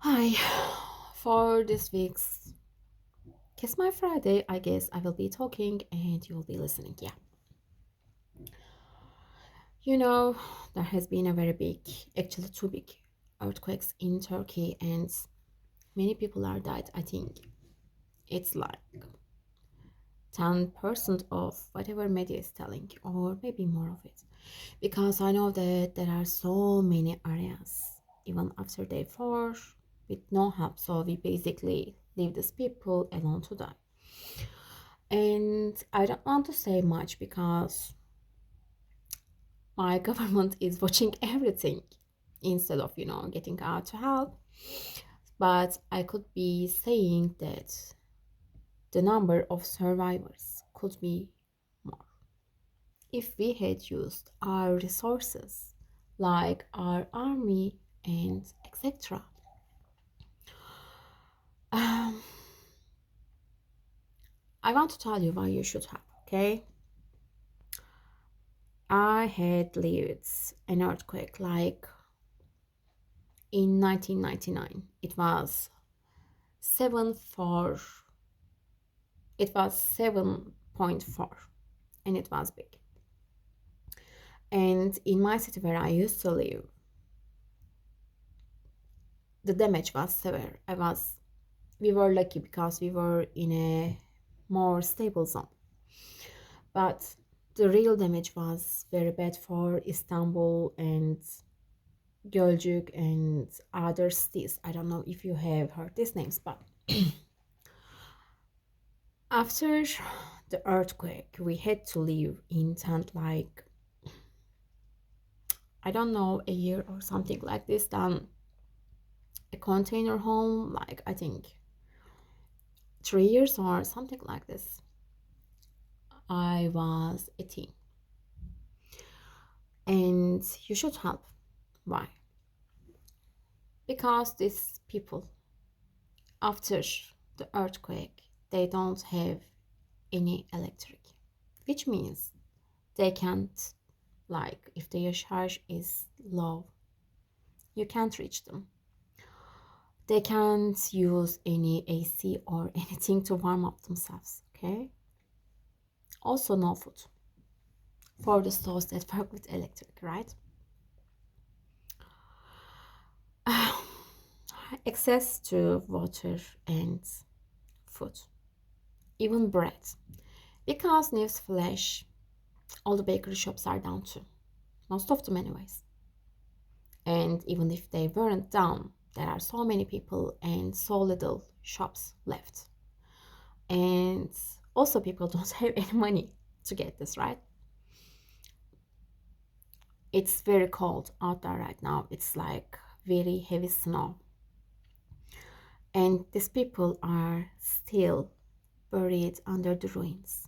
Hi, for this week's Kiss My Friday, I guess I will be talking and you will be listening. Yeah, you know, there has been a very big, actually two big earthquakes in Turkey, and many people are died. I think it's like 10% of whatever media is telling, or maybe more of it, because I know that there are so many areas, even after day four, with no help. So we basically leave these people alone to die. And I don't want to say much because my government is watching everything instead of, getting out to help. But I could be saying that the number of survivors could be more if we had used our resources like our army and etc. Um, I want to tell you why you should help, okay? I had lived an earthquake like in 1999. Seven four. It was 7.4, and it was big. And in my city where I used to live, the damage was severe. We were lucky because we were in a more stable zone. But the real damage was very bad for Istanbul and Gölcük and other cities. I don't know if you have heard these names, but after the earthquake, we had to live in tent like, I don't know, a year or something like this. Then a container home, like I think 3 years or something like this. I was 18, and you should help. Why? Because these people, after the earthquake, they don't have any electric, which means they can't, like, if their charge is low, you can't reach them. They can't use any AC or anything to warm up themselves, okay? Also, no food for the stores that work with electric, right? Access to water and food, even bread. Because newsflash, all the bakery shops are down too. Most of them, anyways. And even if they weren't down, there are so many people and so little shops left. And also, people don't have any money to get this, right? It's very cold out there right now. It's like very heavy snow. And these people are still buried under the ruins.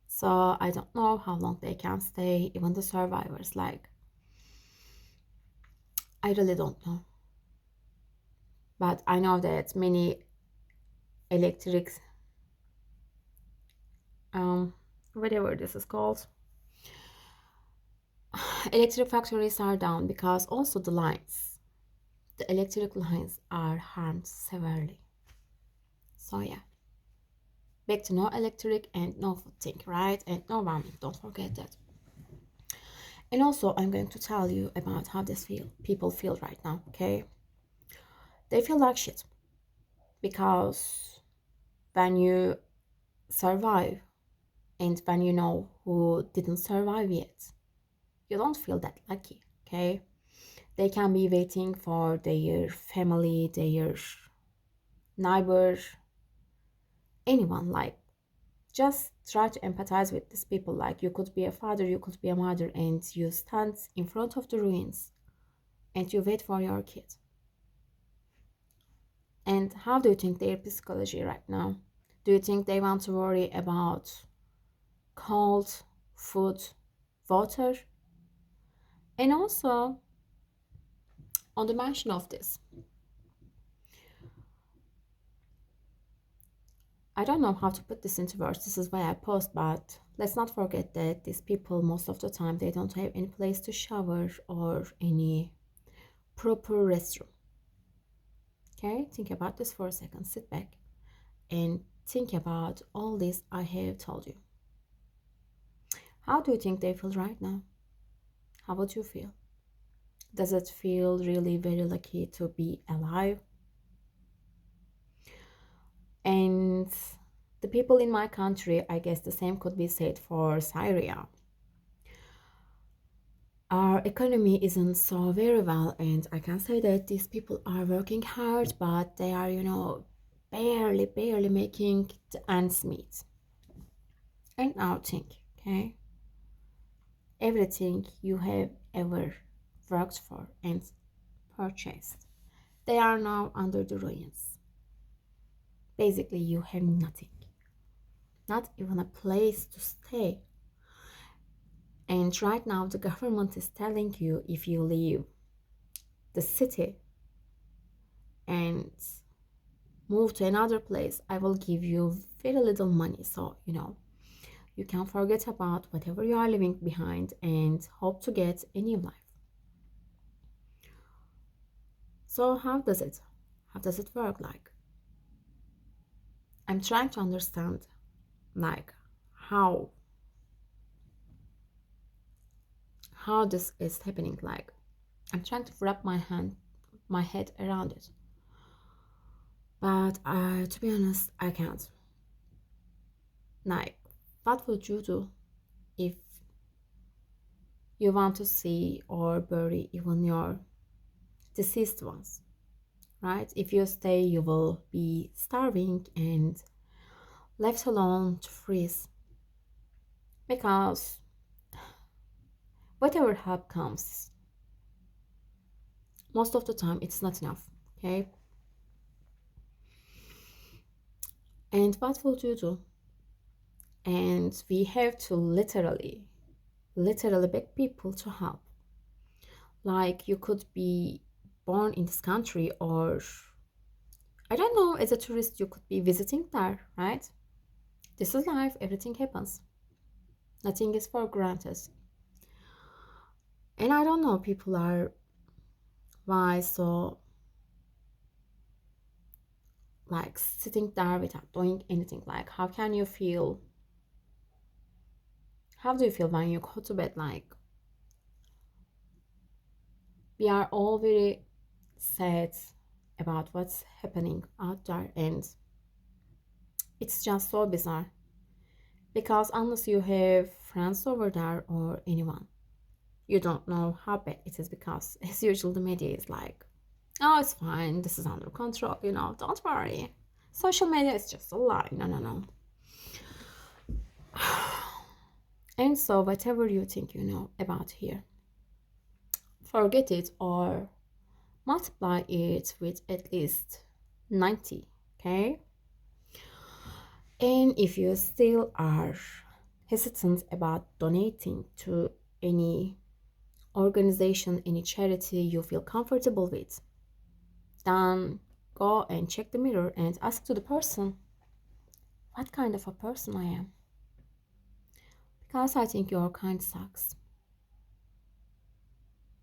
So I don't know how long they can stay, even the survivors. Like, I really don't know. But I know that many electric, um, whatever this is called, electric factories are down because also the electric lines are harmed severely. So yeah, back to no electric and no food thing, right? And no warming, don't forget that. And also, I'm going to tell you about how people feel right now, okay? They feel like shit because when you survive and when you know who didn't survive yet, you don't feel that lucky, okay? They can be waiting for their family, their neighbor, anyone. Like, just try to empathize with these people. Like, you could be a father, you could be a mother, and you stand in front of the ruins and you wait for your kid. And how do you think their psychology right now? Do you think they want to worry about cold, food, water? And also, on the mention of this, I don't know how to put this into words. This is why I post, but let's not forget that these people, most of the time, they don't have any place to shower or any proper restroom. Okay, think about this for a second. Sit back and think about all this I have told you. How do you think they feel right now? How would you feel? Does it feel really very lucky to be alive? And the people in my country, I guess the same could be said for Syria. Our economy isn't so very well, and I can say that these people are working hard, but they are, barely making the ends meet. And now think, okay? Everything you have ever worked for and purchased, they are now under the ruins. Basically, you have nothing, not even a place to stay. And right now, the government is telling you if you leave the city and move to another place, I will give you very little money. So, you can forget about whatever you are leaving behind and hope to get a new life. So, how does it work? Like, I'm trying to understand, like, how how this is happening. Like, I'm trying to wrap my head around it. But to be honest, I can't. Like, what would you do if you want to see or bury even your deceased ones, right? If you stay, you will be starving and left alone to freeze because whatever help comes, most of the time it's not enough, okay? And what would you do? And we have to literally beg people to help. Like, you could be born in this country, or I don't know, as a tourist, you could be visiting there, right? This is life, everything happens. Nothing is for granted. And I don't know, people are why so like sitting there without doing anything. Like, how do you feel when you go to bed? Like, we are all very sad about what's happening out there, and it's just so bizarre because unless you have friends over there or anyone, you don't know how bad it is, because as usual the media is like, oh, it's fine, this is under control, don't worry, social media is just a lie. No, no, no. And so whatever you think you know about here, forget it or multiply it with at least 90, okay? And if you still are hesitant about donating to any organization, any charity you feel comfortable with, then go and check the mirror and ask to the person what kind of a person I am. Because I think your kind sucks.